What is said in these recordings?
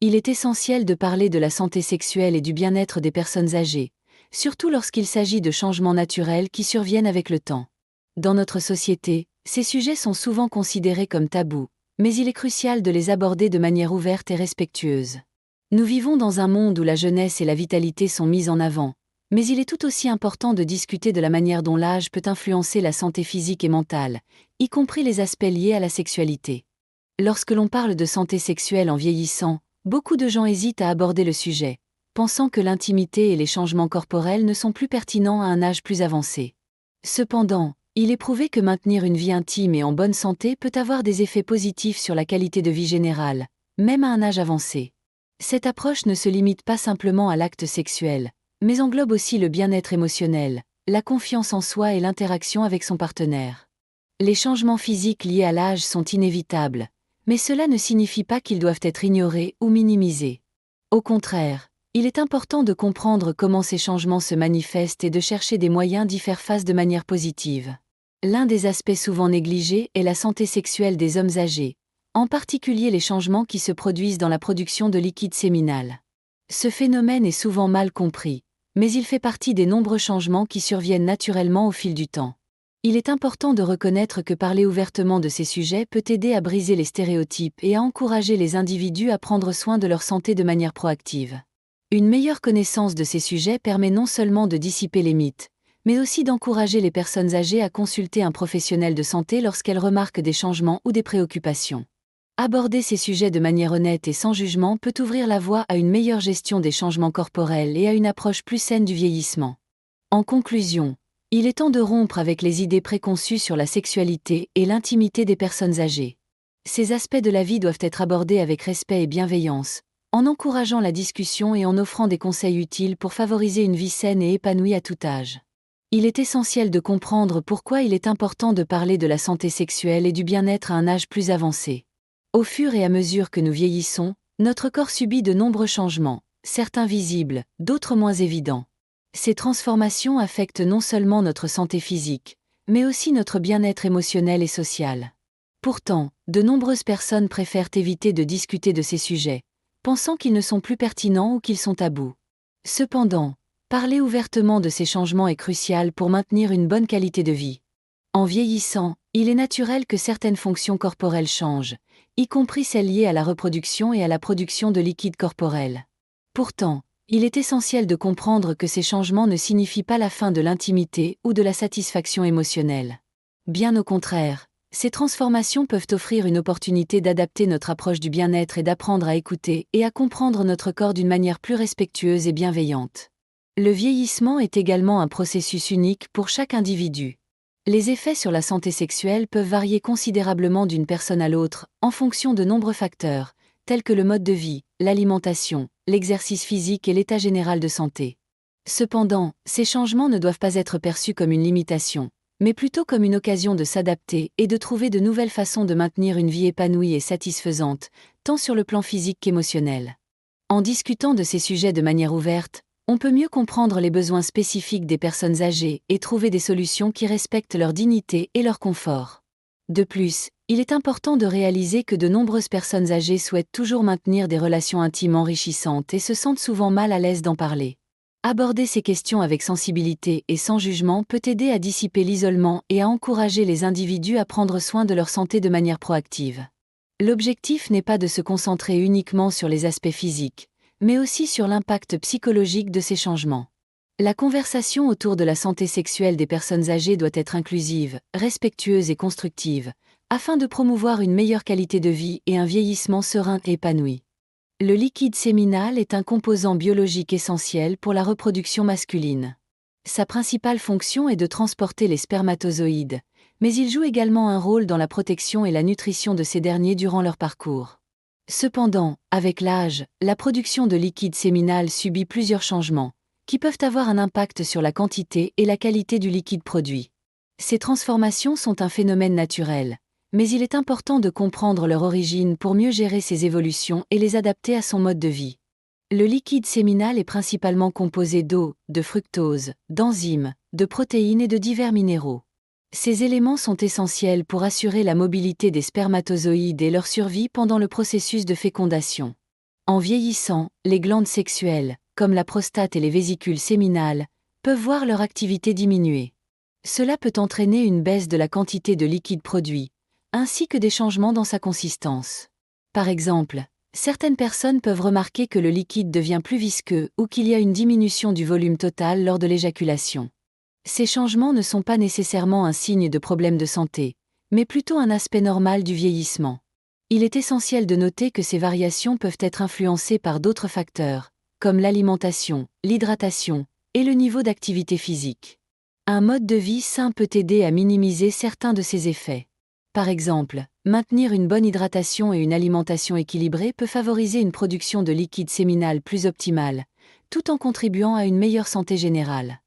Il est essentiel de parler de la santé sexuelle et du bien-être des personnes âgées, surtout lorsqu'il s'agit de changements naturels qui surviennent avec le temps. Dans notre société, ces sujets sont souvent considérés comme tabous, mais il est crucial de les aborder de manière ouverte et respectueuse. Nous vivons dans un monde où la jeunesse et la vitalité sont mises en avant, mais il est tout aussi important de discuter de la manière dont l'âge peut influencer la santé physique et mentale, y compris les aspects liés à la sexualité. Lorsque l'on parle de santé sexuelle en vieillissant, beaucoup de gens hésitent à aborder le sujet, pensant que l'intimité et les changements corporels ne sont plus pertinents à un âge plus avancé. Cependant, il est prouvé que maintenir une vie intime et en bonne santé peut avoir des effets positifs sur la qualité de vie générale, même à un âge avancé. Cette approche ne se limite pas simplement à l'acte sexuel, mais englobe aussi le bien-être émotionnel, la confiance en soi et l'interaction avec son partenaire. Les changements physiques liés à l'âge sont inévitables, mais cela ne signifie pas qu'ils doivent être ignorés ou minimisés. Au contraire, il est important de comprendre comment ces changements se manifestent et de chercher des moyens d'y faire face de manière positive. L'un des aspects souvent négligés est la santé sexuelle des hommes âgés, en particulier les changements qui se produisent dans la production de liquide séminal. Ce phénomène est souvent mal compris, mais il fait partie des nombreux changements qui surviennent naturellement au fil du temps. Il est important de reconnaître que parler ouvertement de ces sujets peut aider à briser les stéréotypes et à encourager les individus à prendre soin de leur santé de manière proactive. Une meilleure connaissance de ces sujets permet non seulement de dissiper les mythes, mais aussi d'encourager les personnes âgées à consulter un professionnel de santé lorsqu'elles remarquent des changements ou des préoccupations. Aborder ces sujets de manière honnête et sans jugement peut ouvrir la voie à une meilleure gestion des changements corporels et à une approche plus saine du vieillissement. En conclusion, il est temps de rompre avec les idées préconçues sur la sexualité et l'intimité des personnes âgées. Ces aspects de la vie doivent être abordés avec respect et bienveillance, en encourageant la discussion et en offrant des conseils utiles pour favoriser une vie saine et épanouie à tout âge. Il est essentiel de comprendre pourquoi il est important de parler de la santé sexuelle et du bien-être à un âge plus avancé. Au fur et à mesure que nous vieillissons, notre corps subit de nombreux changements, certains visibles, d'autres moins évidents. Ces transformations affectent non seulement notre santé physique, mais aussi notre bien-être émotionnel et social. Pourtant, de nombreuses personnes préfèrent éviter de discuter de ces sujets, pensant qu'ils ne sont plus pertinents ou qu'ils sont tabous. Cependant, parler ouvertement de ces changements est crucial pour maintenir une bonne qualité de vie. En vieillissant, il est naturel que certaines fonctions corporelles changent, y compris celles liées à la reproduction et à la production de liquide corporel. Pourtant, il est essentiel de comprendre que ces changements ne signifient pas la fin de l'intimité ou de la satisfaction émotionnelle. Bien au contraire, ces transformations peuvent offrir une opportunité d'adapter notre approche du bien-être et d'apprendre à écouter et à comprendre notre corps d'une manière plus respectueuse et bienveillante. Le vieillissement est également un processus unique pour chaque individu. Les effets sur la santé sexuelle peuvent varier considérablement d'une personne à l'autre, en fonction de nombreux facteurs, tels que le mode de vie, l'alimentation, l'exercice physique et l'état général de santé. Cependant, ces changements ne doivent pas être perçus comme une limitation, mais plutôt comme une occasion de s'adapter et de trouver de nouvelles façons de maintenir une vie épanouie et satisfaisante, tant sur le plan physique qu'émotionnel. En discutant de ces sujets de manière ouverte, on peut mieux comprendre les besoins spécifiques des personnes âgées et trouver des solutions qui respectent leur dignité et leur confort. De plus, il est important de réaliser que de nombreuses personnes âgées souhaitent toujours maintenir des relations intimes enrichissantes et se sentent souvent mal à l'aise d'en parler. Aborder ces questions avec sensibilité et sans jugement peut aider à dissiper l'isolement et à encourager les individus à prendre soin de leur santé de manière proactive. L'objectif n'est pas de se concentrer uniquement sur les aspects physiques, mais aussi sur l'impact psychologique de ces changements. La conversation autour de la santé sexuelle des personnes âgées doit être inclusive, respectueuse et constructive, afin de promouvoir une meilleure qualité de vie et un vieillissement serein et épanoui. Le liquide séminal est un composant biologique essentiel pour la reproduction masculine. Sa principale fonction est de transporter les spermatozoïdes, mais il joue également un rôle dans la protection et la nutrition de ces derniers durant leur parcours. Cependant, avec l'âge, la production de liquide séminal subit plusieurs changements, qui peuvent avoir un impact sur la quantité et la qualité du liquide produit. Ces transformations sont un phénomène naturel, mais il est important de comprendre leur origine pour mieux gérer ces évolutions et les adapter à son mode de vie. Le liquide séminal est principalement composé d'eau, de fructose, d'enzymes, de protéines et de divers minéraux. Ces éléments sont essentiels pour assurer la mobilité des spermatozoïdes et leur survie pendant le processus de fécondation. En vieillissant, les glandes sexuelles, comme la prostate et les vésicules séminales, peuvent voir leur activité diminuer. Cela peut entraîner une baisse de la quantité de liquide produit, ainsi que des changements dans sa consistance. Par exemple, certaines personnes peuvent remarquer que le liquide devient plus visqueux ou qu'il y a une diminution du volume total lors de l'éjaculation. Ces changements ne sont pas nécessairement un signe de problème de santé, mais plutôt un aspect normal du vieillissement. Il est essentiel de noter que ces variations peuvent être influencées par d'autres facteurs, comme l'alimentation, l'hydratation et le niveau d'activité physique. Un mode de vie sain peut aider à minimiser certains de ces effets. Par exemple, maintenir une bonne hydratation et une alimentation équilibrée peut favoriser une production de liquide séminal plus optimale, tout en contribuant à une meilleure santé générale.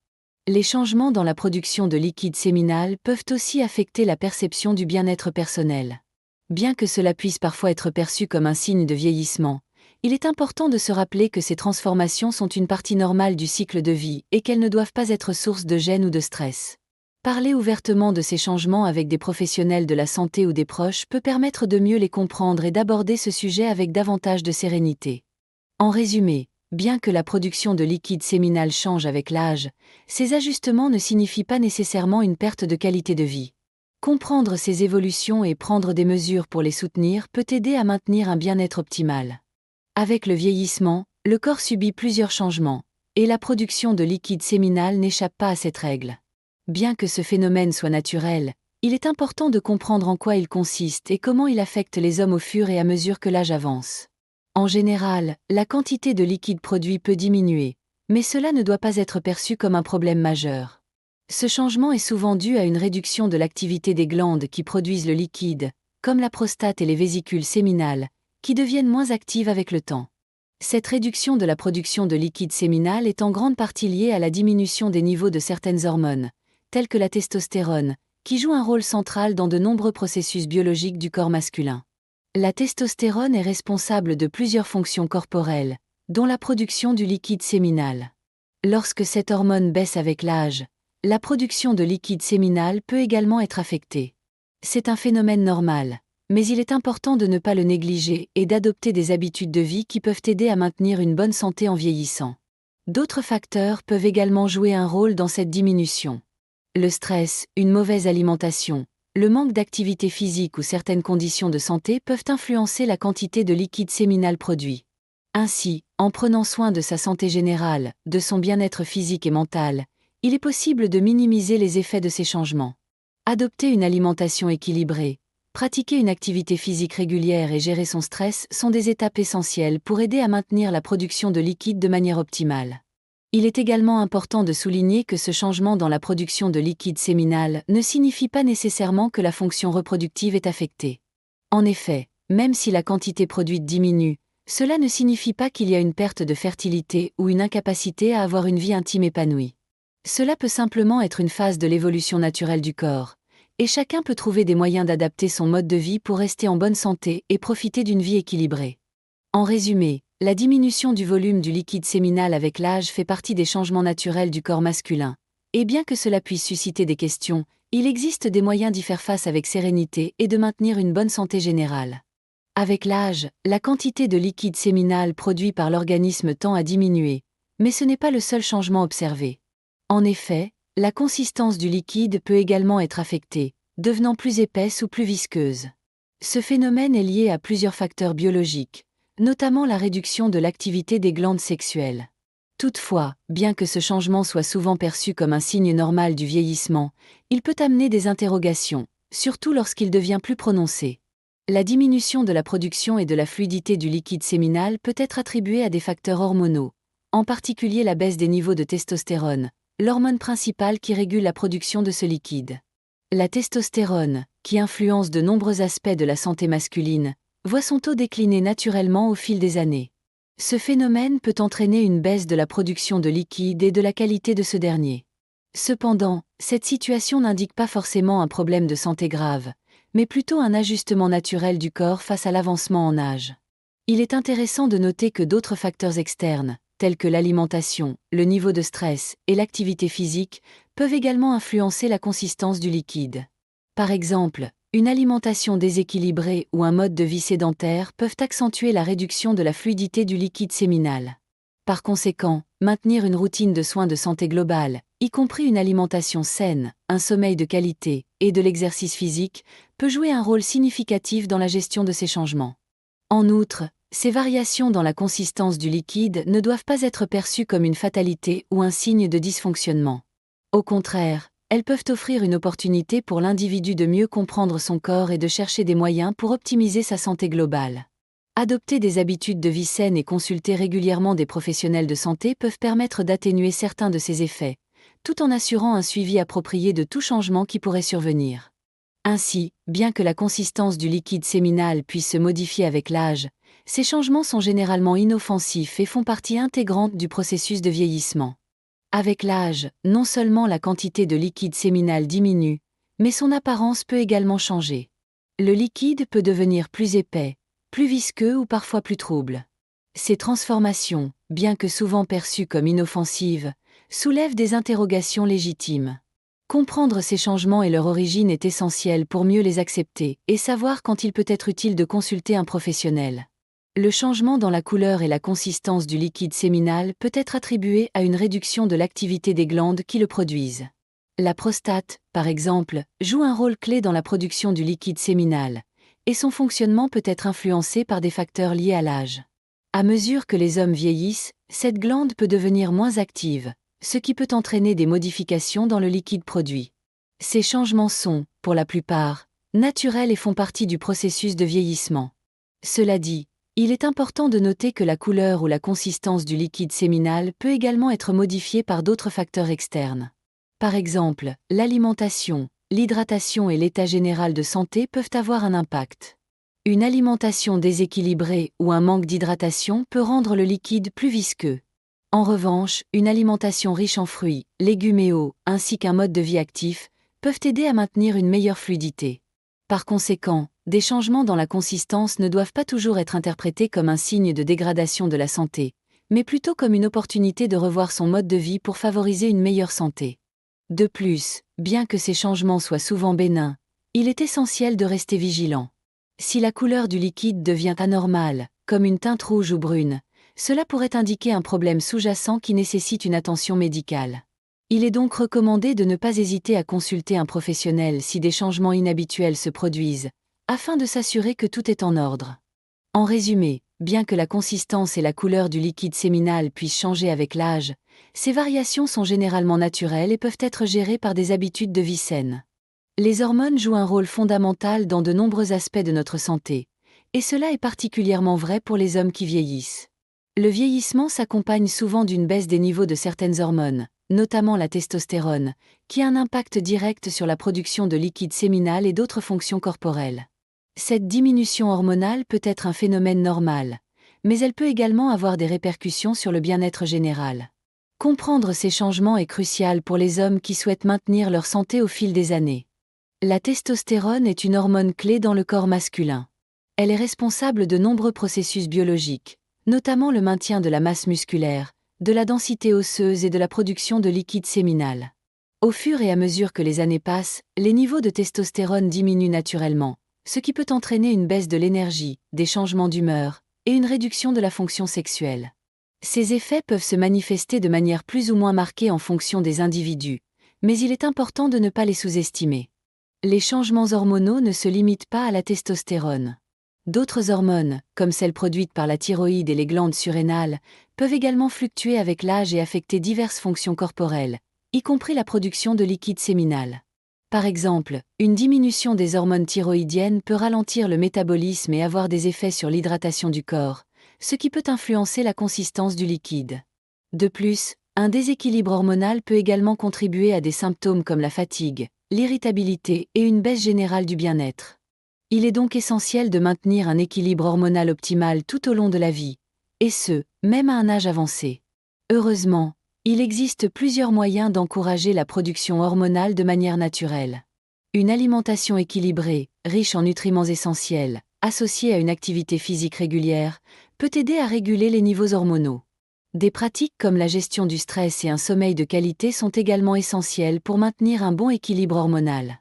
Les changements dans la production de liquide séminal peuvent aussi affecter la perception du bien-être personnel. Bien que cela puisse parfois être perçu comme un signe de vieillissement, il est important de se rappeler que ces transformations sont une partie normale du cycle de vie et qu'elles ne doivent pas être source de gêne ou de stress. Parler ouvertement de ces changements avec des professionnels de la santé ou des proches peut permettre de mieux les comprendre et d'aborder ce sujet avec davantage de sérénité. En résumé, bien que la production de liquide séminal change avec l'âge, ces ajustements ne signifient pas nécessairement une perte de qualité de vie. Comprendre ces évolutions et prendre des mesures pour les soutenir peut aider à maintenir un bien-être optimal. Avec le vieillissement, le corps subit plusieurs changements, et la production de liquide séminal n'échappe pas à cette règle. Bien que ce phénomène soit naturel, il est important de comprendre en quoi il consiste et comment il affecte les hommes au fur et à mesure que l'âge avance. En général, la quantité de liquide produit peut diminuer, mais cela ne doit pas être perçu comme un problème majeur. Ce changement est souvent dû à une réduction de l'activité des glandes qui produisent le liquide, comme la prostate et les vésicules séminales, qui deviennent moins actives avec le temps. Cette réduction de la production de liquide séminal est en grande partie liée à la diminution des niveaux de certaines hormones, telles que la testostérone, qui joue un rôle central dans de nombreux processus biologiques du corps masculin. La testostérone est responsable de plusieurs fonctions corporelles, dont la production du liquide séminal. Lorsque cette hormone baisse avec l'âge, la production de liquide séminal peut également être affectée. C'est un phénomène normal, mais il est important de ne pas le négliger et d'adopter des habitudes de vie qui peuvent aider à maintenir une bonne santé en vieillissant. D'autres facteurs peuvent également jouer un rôle dans cette diminution. Le stress, une mauvaise alimentation, le manque d'activité physique ou certaines conditions de santé peuvent influencer la quantité de liquide séminal produit. Ainsi, en prenant soin de sa santé générale, de son bien-être physique et mental, il est possible de minimiser les effets de ces changements. Adopter une alimentation équilibrée, pratiquer une activité physique régulière et gérer son stress sont des étapes essentielles pour aider à maintenir la production de liquide de manière optimale. Il est également important de souligner que ce changement dans la production de liquide séminal ne signifie pas nécessairement que la fonction reproductive est affectée. En effet, même si la quantité produite diminue, cela ne signifie pas qu'il y a une perte de fertilité ou une incapacité à avoir une vie intime épanouie. Cela peut simplement être une phase de l'évolution naturelle du corps, et chacun peut trouver des moyens d'adapter son mode de vie pour rester en bonne santé et profiter d'une vie équilibrée. En résumé, la diminution du volume du liquide séminal avec l'âge fait partie des changements naturels du corps masculin, et bien que cela puisse susciter des questions, il existe des moyens d'y faire face avec sérénité et de maintenir une bonne santé générale. Avec l'âge, la quantité de liquide séminal produit par l'organisme tend à diminuer, mais ce n'est pas le seul changement observé. En effet, la consistance du liquide peut également être affectée, devenant plus épaisse ou plus visqueuse. Ce phénomène est lié à plusieurs facteurs biologiques, notamment la réduction de l'activité des glandes sexuelles. Toutefois, bien que ce changement soit souvent perçu comme un signe normal du vieillissement, il peut amener des interrogations, surtout lorsqu'il devient plus prononcé. La diminution de la production et de la fluidité du liquide séminal peut être attribuée à des facteurs hormonaux, en particulier la baisse des niveaux de testostérone, l'hormone principale qui régule la production de ce liquide. La testostérone, qui influence de nombreux aspects de la santé masculine, voit son taux décliner naturellement au fil des années. Ce phénomène peut entraîner une baisse de la production de liquide et de la qualité de ce dernier. Cependant, cette situation n'indique pas forcément un problème de santé grave, mais plutôt un ajustement naturel du corps face à l'avancement en âge. Il est intéressant de noter que d'autres facteurs externes, tels que l'alimentation, le niveau de stress et l'activité physique, peuvent également influencer la consistance du liquide. Par exemple, Une alimentation déséquilibrée ou un mode de vie sédentaire peuvent accentuer la réduction de la fluidité du liquide séminal. Par conséquent, maintenir une routine de soins de santé globale, y compris une alimentation saine, un sommeil de qualité et de l'exercice physique, peut jouer un rôle significatif dans la gestion de ces changements. En outre, ces variations dans la consistance du liquide ne doivent pas être perçues comme une fatalité ou un signe de dysfonctionnement. Au contraire, elles peuvent offrir une opportunité pour l'individu de mieux comprendre son corps et de chercher des moyens pour optimiser sa santé globale. Adopter des habitudes de vie saines et consulter régulièrement des professionnels de santé peuvent permettre d'atténuer certains de ces effets, tout en assurant un suivi approprié de tout changement qui pourrait survenir. Ainsi, bien que la consistance du liquide séminal puisse se modifier avec l'âge, ces changements sont généralement inoffensifs et font partie intégrante du processus de vieillissement. Avec l'âge, non seulement la quantité de liquide séminal diminue, mais son apparence peut également changer. Le liquide peut devenir plus épais, plus visqueux ou parfois plus trouble. Ces transformations, bien que souvent perçues comme inoffensives, soulèvent des interrogations légitimes. Comprendre ces changements et leur origine est essentiel pour mieux les accepter et savoir quand il peut être utile de consulter un professionnel. Le changement dans la couleur et la consistance du liquide séminal peut être attribué à une réduction de l'activité des glandes qui le produisent. La prostate, par exemple, joue un rôle clé dans la production du liquide séminal, et son fonctionnement peut être influencé par des facteurs liés à l'âge. À mesure que les hommes vieillissent, cette glande peut devenir moins active, ce qui peut entraîner des modifications dans le liquide produit. Ces changements sont, pour la plupart, naturels et font partie du processus de vieillissement. Cela dit, il est important de noter que la couleur ou la consistance du liquide séminal peut également être modifiée par d'autres facteurs externes. Par exemple, l'alimentation, l'hydratation et l'état général de santé peuvent avoir un impact. Une alimentation déséquilibrée ou un manque d'hydratation peut rendre le liquide plus visqueux. En revanche, une alimentation riche en fruits, légumes et eau, ainsi qu'un mode de vie actif, peuvent aider à maintenir une meilleure fluidité. Par conséquent, des changements dans la consistance ne doivent pas toujours être interprétés comme un signe de dégradation de la santé, mais plutôt comme une opportunité de revoir son mode de vie pour favoriser une meilleure santé. De plus, bien que ces changements soient souvent bénins, il est essentiel de rester vigilant. Si la couleur du liquide devient anormale, comme une teinte rouge ou brune, cela pourrait indiquer un problème sous-jacent qui nécessite une attention médicale. Il est donc recommandé de ne pas hésiter à consulter un professionnel si des changements inhabituels se produisent, afin de s'assurer que tout est en ordre. En résumé, bien que la consistance et la couleur du liquide séminal puissent changer avec l'âge, ces variations sont généralement naturelles et peuvent être gérées par des habitudes de vie saines. Les hormones jouent un rôle fondamental dans de nombreux aspects de notre santé, et cela est particulièrement vrai pour les hommes qui vieillissent. Le vieillissement s'accompagne souvent d'une baisse des niveaux de certaines hormones, notamment la testostérone, qui a un impact direct sur la production de liquide séminal et d'autres fonctions corporelles. Cette diminution hormonale peut être un phénomène normal, mais elle peut également avoir des répercussions sur le bien-être général. Comprendre ces changements est crucial pour les hommes qui souhaitent maintenir leur santé au fil des années. La testostérone est une hormone clé dans le corps masculin. Elle est responsable de nombreux processus biologiques, notamment le maintien de la masse musculaire, de la densité osseuse et de la production de liquide séminal. Au fur et à mesure que les années passent, les niveaux de testostérone diminuent naturellement, ce qui peut entraîner une baisse de l'énergie, des changements d'humeur, et une réduction de la fonction sexuelle. Ces effets peuvent se manifester de manière plus ou moins marquée en fonction des individus, mais il est important de ne pas les sous-estimer. Les changements hormonaux ne se limitent pas à la testostérone. D'autres hormones, comme celles produites par la thyroïde et les glandes surrénales, peuvent également fluctuer avec l'âge et affecter diverses fonctions corporelles, y compris la production de liquide séminal. Par exemple, une diminution des hormones thyroïdiennes peut ralentir le métabolisme et avoir des effets sur l'hydratation du corps, ce qui peut influencer la consistance du liquide. De plus, un déséquilibre hormonal peut également contribuer à des symptômes comme la fatigue, l'irritabilité et une baisse générale du bien-être. Il est donc essentiel de maintenir un équilibre hormonal optimal tout au long de la vie, et ce, même à un âge avancé. Heureusement, il existe plusieurs moyens d'encourager la production hormonale de manière naturelle. Une alimentation équilibrée, riche en nutriments essentiels, associée à une activité physique régulière, peut aider à réguler les niveaux hormonaux. Des pratiques comme la gestion du stress et un sommeil de qualité sont également essentielles pour maintenir un bon équilibre hormonal.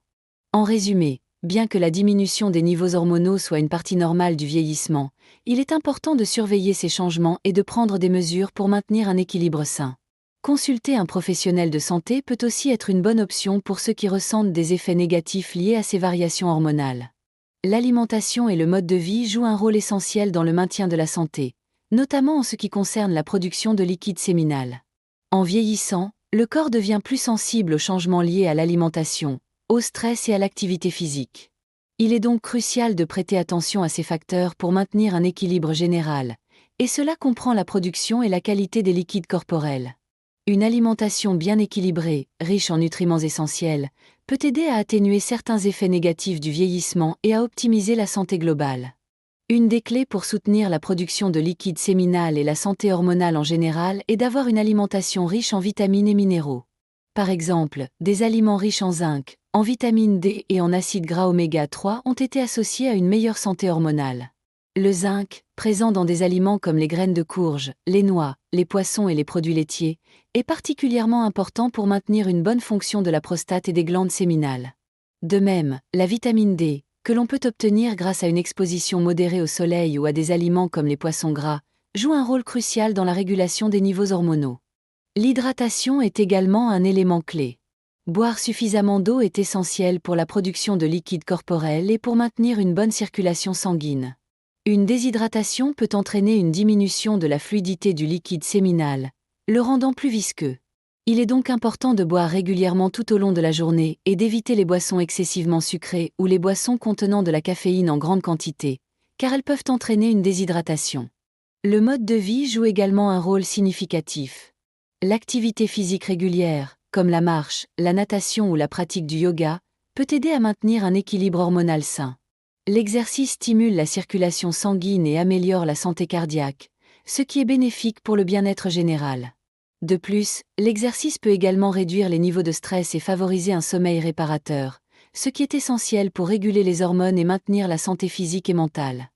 En résumé, Bien que la diminution des niveaux hormonaux soit une partie normale du vieillissement, il est important de surveiller ces changements et de prendre des mesures pour maintenir un équilibre sain. Consulter un professionnel de santé peut aussi être une bonne option pour ceux qui ressentent des effets négatifs liés à ces variations hormonales. L'alimentation et le mode de vie jouent un rôle essentiel dans le maintien de la santé, notamment en ce qui concerne la production de liquide séminal. En vieillissant, le corps devient plus sensible aux changements liés à l'alimentation, au stress et à l'activité physique. Il est donc crucial de prêter attention à ces facteurs pour maintenir un équilibre général, et cela comprend la production et la qualité des liquides corporels. Une alimentation bien équilibrée, riche en nutriments essentiels, peut aider à atténuer certains effets négatifs du vieillissement et à optimiser la santé globale. Une des clés pour soutenir la production de liquide séminal et la santé hormonale en général est d'avoir une alimentation riche en vitamines et minéraux. Par exemple, des aliments riches en zinc, en vitamine D et en acides gras oméga 3 ont été associés à une meilleure santé hormonale. Le zinc, présent dans des aliments comme les graines de courge, les noix, les poissons et les produits laitiers, est particulièrement important pour maintenir une bonne fonction de la prostate et des glandes séminales. De même, la vitamine D, que l'on peut obtenir grâce à une exposition modérée au soleil ou à des aliments comme les poissons gras, joue un rôle crucial dans la régulation des niveaux hormonaux. L'hydratation est également un élément clé. Boire suffisamment d'eau est essentiel pour la production de liquide corporel et pour maintenir une bonne circulation sanguine. Une déshydratation peut entraîner une diminution de la fluidité du liquide séminal, le rendant plus visqueux. Il est donc important de boire régulièrement tout au long de la journée et d'éviter les boissons excessivement sucrées ou les boissons contenant de la caféine en grande quantité, car elles peuvent entraîner une déshydratation. Le mode de vie joue également un rôle significatif. L'activité physique régulière, comme la marche, la natation ou la pratique du yoga, peut aider à maintenir un équilibre hormonal sain. L'exercice stimule la circulation sanguine et améliore la santé cardiaque, ce qui est bénéfique pour le bien-être général. De plus, l'exercice peut également réduire les niveaux de stress et favoriser un sommeil réparateur, ce qui est essentiel pour réguler les hormones et maintenir la santé physique et mentale.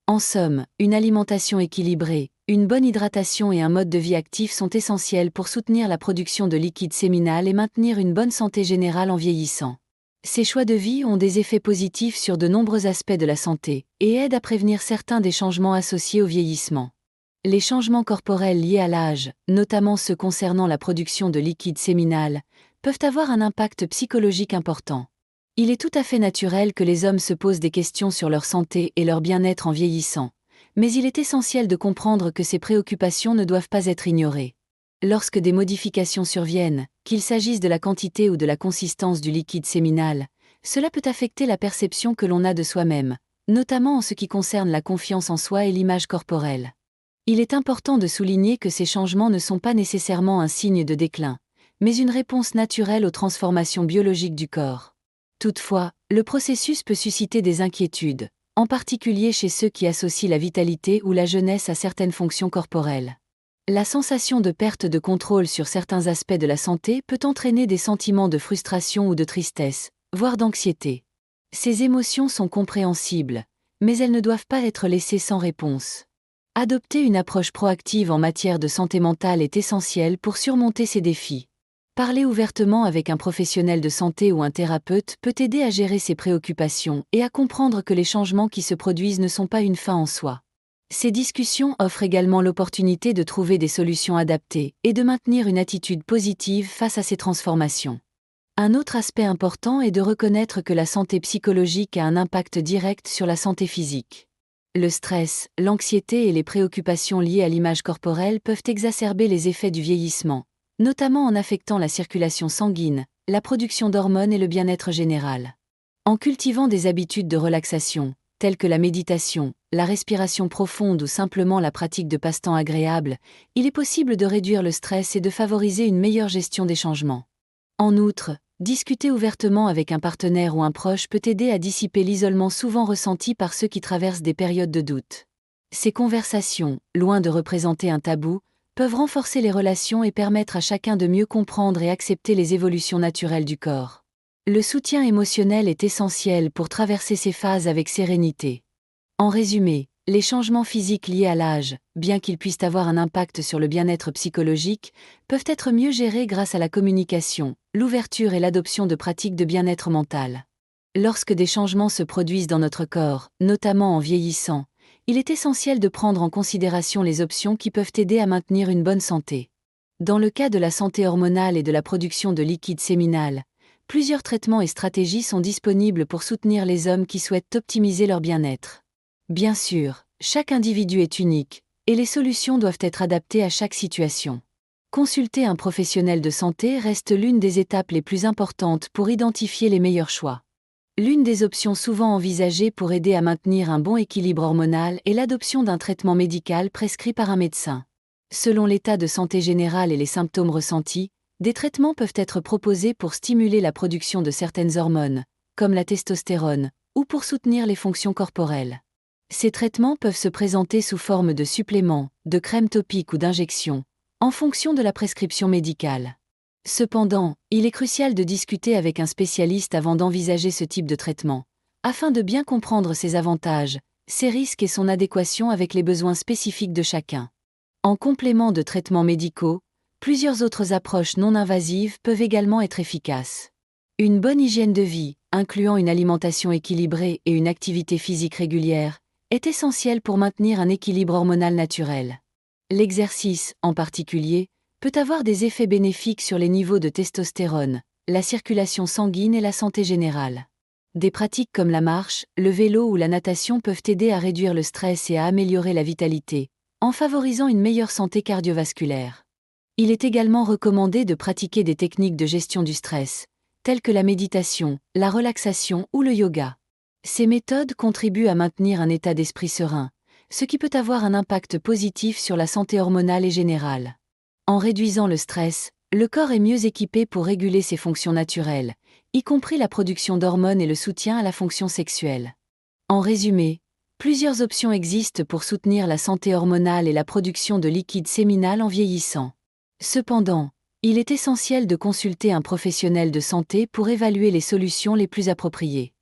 En somme, une alimentation équilibrée, une bonne hydratation et un mode de vie actif sont essentiels pour soutenir la production de liquide séminal et maintenir une bonne santé générale en vieillissant. Ces choix de vie ont des effets positifs sur de nombreux aspects de la santé et aident à prévenir certains des changements associés au vieillissement. Les changements corporels liés à l'âge, notamment ceux concernant la production de liquide séminal, peuvent avoir un impact psychologique important. Il est tout à fait naturel que les hommes se posent des questions sur leur santé et leur bien-être en vieillissant, mais il est essentiel de comprendre que ces préoccupations ne doivent pas être ignorées. Lorsque des modifications surviennent, qu'il s'agisse de la quantité ou de la consistance du liquide séminal, cela peut affecter la perception que l'on a de soi-même, notamment en ce qui concerne la confiance en soi et l'image corporelle. Il est important de souligner que ces changements ne sont pas nécessairement un signe de déclin, mais une réponse naturelle aux transformations biologiques du corps. Toutefois, le processus peut susciter des inquiétudes, en particulier chez ceux qui associent la vitalité ou la jeunesse à certaines fonctions corporelles. La sensation de perte de contrôle sur certains aspects de la santé peut entraîner des sentiments de frustration ou de tristesse, voire d'anxiété. Ces émotions sont compréhensibles, mais elles ne doivent pas être laissées sans réponse. Adopter une approche proactive en matière de santé mentale est essentiel pour surmonter ces défis. Parler ouvertement avec un professionnel de santé ou un thérapeute peut aider à gérer ces préoccupations et à comprendre que les changements qui se produisent ne sont pas une fin en soi. Ces discussions offrent également l'opportunité de trouver des solutions adaptées et de maintenir une attitude positive face à ces transformations. Un autre aspect important est de reconnaître que la santé psychologique a un impact direct sur la santé physique. Le stress, l'anxiété et les préoccupations liées à l'image corporelle peuvent exacerber les effets du vieillissement, notamment en affectant la circulation sanguine, la production d'hormones et le bien-être général. En cultivant des habitudes de relaxation, telles que la méditation, la respiration profonde ou simplement la pratique de passe-temps agréables, il est possible de réduire le stress et de favoriser une meilleure gestion des changements. En outre, discuter ouvertement avec un partenaire ou un proche peut aider à dissiper l'isolement souvent ressenti par ceux qui traversent des périodes de doute. Ces conversations, loin de représenter un tabou, peuvent renforcer les relations et permettre à chacun de mieux comprendre et accepter les évolutions naturelles du corps. Le soutien émotionnel est essentiel pour traverser ces phases avec sérénité. En résumé, les changements physiques liés à l'âge, bien qu'ils puissent avoir un impact sur le bien-être psychologique, peuvent être mieux gérés grâce à la communication, l'ouverture et l'adoption de pratiques de bien-être mental. Lorsque des changements se produisent dans notre corps, notamment en vieillissant, il est essentiel de prendre en considération les options qui peuvent aider à maintenir une bonne santé. Dans le cas de la santé hormonale et de la production de liquide séminal, plusieurs traitements et stratégies sont disponibles pour soutenir les hommes qui souhaitent optimiser leur bien-être. Bien sûr, chaque individu est unique, et les solutions doivent être adaptées à chaque situation. Consulter un professionnel de santé reste l'une des étapes les plus importantes pour identifier les meilleurs choix. L'une des options souvent envisagées pour aider à maintenir un bon équilibre hormonal est l'adoption d'un traitement médical prescrit par un médecin. Selon l'état de santé général et les symptômes ressentis, des traitements peuvent être proposés pour stimuler la production de certaines hormones, comme la testostérone, ou pour soutenir les fonctions corporelles. Ces traitements peuvent se présenter sous forme de suppléments, de crèmes topiques ou d'injections, en fonction de la prescription médicale. Cependant, il est crucial de discuter avec un spécialiste avant d'envisager ce type de traitement, afin de bien comprendre ses avantages, ses risques et son adéquation avec les besoins spécifiques de chacun. En complément de traitements médicaux, plusieurs autres approches non invasives peuvent également être efficaces. Une bonne hygiène de vie, incluant une alimentation équilibrée et une activité physique régulière, est essentielle pour maintenir un équilibre hormonal naturel. L'exercice, en particulier, peut avoir des effets bénéfiques sur les niveaux de testostérone, la circulation sanguine et la santé générale. Des pratiques comme la marche, le vélo ou la natation peuvent aider à réduire le stress et à améliorer la vitalité, en favorisant une meilleure santé cardiovasculaire. Il est également recommandé de pratiquer des techniques de gestion du stress, telles que la méditation, la relaxation ou le yoga. Ces méthodes contribuent à maintenir un état d'esprit serein, ce qui peut avoir un impact positif sur la santé hormonale et générale. En réduisant le stress, le corps est mieux équipé pour réguler ses fonctions naturelles, y compris la production d'hormones et le soutien à la fonction sexuelle. En résumé, plusieurs options existent pour soutenir la santé hormonale et la production de liquide séminal en vieillissant. Cependant, il est essentiel de consulter un professionnel de santé pour évaluer les solutions les plus appropriées.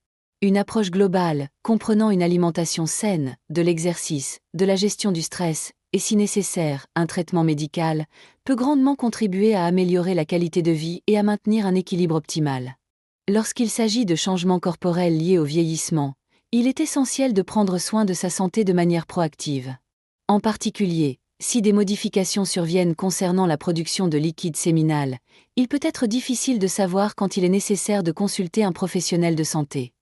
Une approche globale, comprenant une alimentation saine, de l'exercice, de la gestion du stress, et si nécessaire, un traitement médical, peut grandement contribuer à améliorer la qualité de vie et à maintenir un équilibre optimal. Lorsqu'il s'agit de changements corporels liés au vieillissement, il est essentiel de prendre soin de sa santé de manière proactive. En particulier, si des modifications surviennent concernant la production de liquide séminal, il peut être difficile de savoir quand il est nécessaire de consulter un professionnel de santé.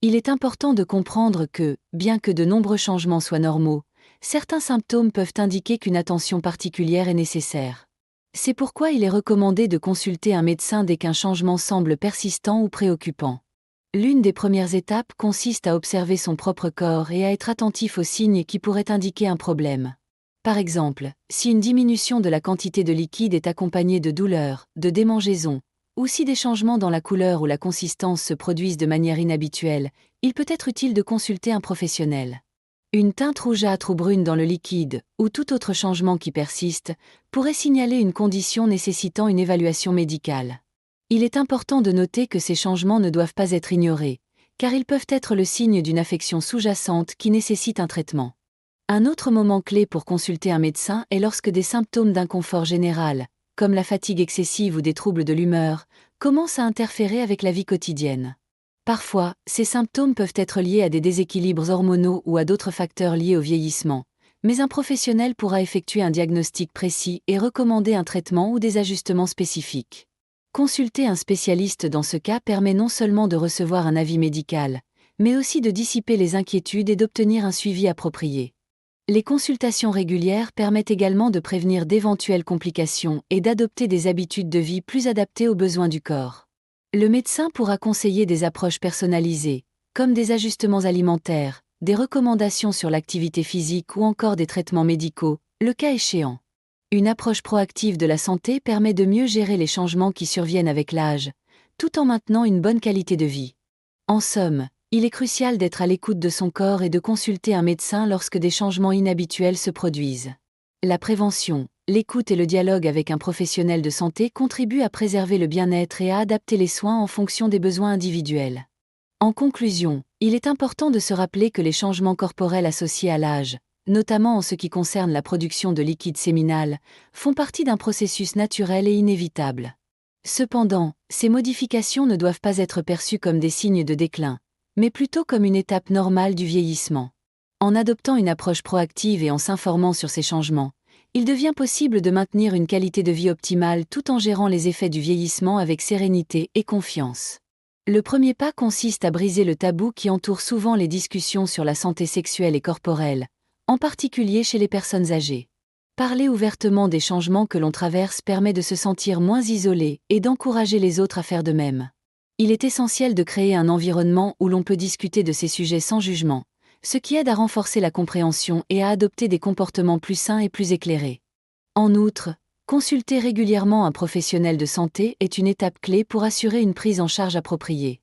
Il est important de comprendre que, bien que de nombreux changements soient normaux, certains symptômes peuvent indiquer qu'une attention particulière est nécessaire. C'est pourquoi il est recommandé de consulter un médecin dès qu'un changement semble persistant ou préoccupant. L'une des premières étapes consiste à observer son propre corps et à être attentif aux signes qui pourraient indiquer un problème. Par exemple, si une diminution de la quantité de liquide est accompagnée de douleurs, de démangeaisons, ou si des changements dans la couleur ou la consistance se produisent de manière inhabituelle, il peut être utile de consulter un professionnel. Une teinte rougeâtre ou brune dans le liquide, ou tout autre changement qui persiste, pourrait signaler une condition nécessitant une évaluation médicale. Il est important de noter que ces changements ne doivent pas être ignorés, car ils peuvent être le signe d'une affection sous-jacente qui nécessite un traitement. Un autre moment clé pour consulter un médecin est lorsque des symptômes d'inconfort général, comme la fatigue excessive ou des troubles de l'humeur, commencent à interférer avec la vie quotidienne. Parfois, ces symptômes peuvent être liés à des déséquilibres hormonaux ou à d'autres facteurs liés au vieillissement, mais un professionnel pourra effectuer un diagnostic précis et recommander un traitement ou des ajustements spécifiques. Consulter un spécialiste dans ce cas permet non seulement de recevoir un avis médical, mais aussi de dissiper les inquiétudes et d'obtenir un suivi approprié. Les consultations régulières permettent également de prévenir d'éventuelles complications et d'adopter des habitudes de vie plus adaptées aux besoins du corps. Le médecin pourra conseiller des approches personnalisées, comme des ajustements alimentaires, des recommandations sur l'activité physique ou encore des traitements médicaux, le cas échéant. Une approche proactive de la santé permet de mieux gérer les changements qui surviennent avec l'âge, tout en maintenant une bonne qualité de vie. En somme, il est crucial d'être à l'écoute de son corps et de consulter un médecin lorsque des changements inhabituels se produisent. La prévention, l'écoute et le dialogue avec un professionnel de santé contribuent à préserver le bien-être et à adapter les soins en fonction des besoins individuels. En conclusion, il est important de se rappeler que les changements corporels associés à l'âge, notamment en ce qui concerne la production de liquide séminal, font partie d'un processus naturel et inévitable. Cependant, ces modifications ne doivent pas être perçues comme des signes de déclin, mais plutôt comme une étape normale du vieillissement. En adoptant une approche proactive et en s'informant sur ces changements, il devient possible de maintenir une qualité de vie optimale tout en gérant les effets du vieillissement avec sérénité et confiance. Le premier pas consiste à briser le tabou qui entoure souvent les discussions sur la santé sexuelle et corporelle, en particulier chez les personnes âgées. Parler ouvertement des changements que l'on traverse permet de se sentir moins isolé et d'encourager les autres à faire de même. Il est essentiel de créer un environnement où l'on peut discuter de ces sujets sans jugement, ce qui aide à renforcer la compréhension et à adopter des comportements plus sains et plus éclairés. En outre, consulter régulièrement un professionnel de santé est une étape clé pour assurer une prise en charge appropriée.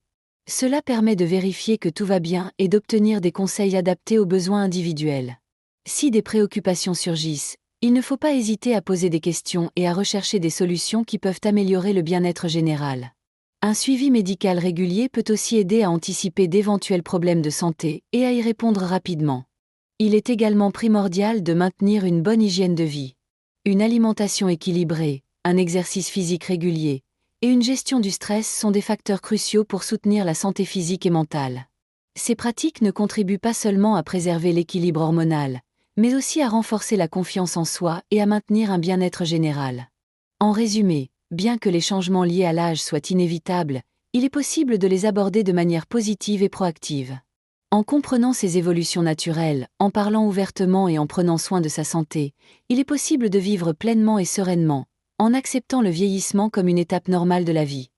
Cela permet de vérifier que tout va bien et d'obtenir des conseils adaptés aux besoins individuels. Si des préoccupations surgissent, il ne faut pas hésiter à poser des questions et à rechercher des solutions qui peuvent améliorer le bien-être général. Un suivi médical régulier peut aussi aider à anticiper d'éventuels problèmes de santé et à y répondre rapidement. Il est également primordial de maintenir une bonne hygiène de vie. Une alimentation équilibrée, un exercice physique régulier et une gestion du stress sont des facteurs cruciaux pour soutenir la santé physique et mentale. Ces pratiques ne contribuent pas seulement à préserver l'équilibre hormonal, mais aussi à renforcer la confiance en soi et à maintenir un bien-être général. En résumé, bien que les changements liés à l'âge soient inévitables, il est possible de les aborder de manière positive et proactive. En comprenant ces évolutions naturelles, en parlant ouvertement et en prenant soin de sa santé, il est possible de vivre pleinement et sereinement, en acceptant le vieillissement comme une étape normale de la vie.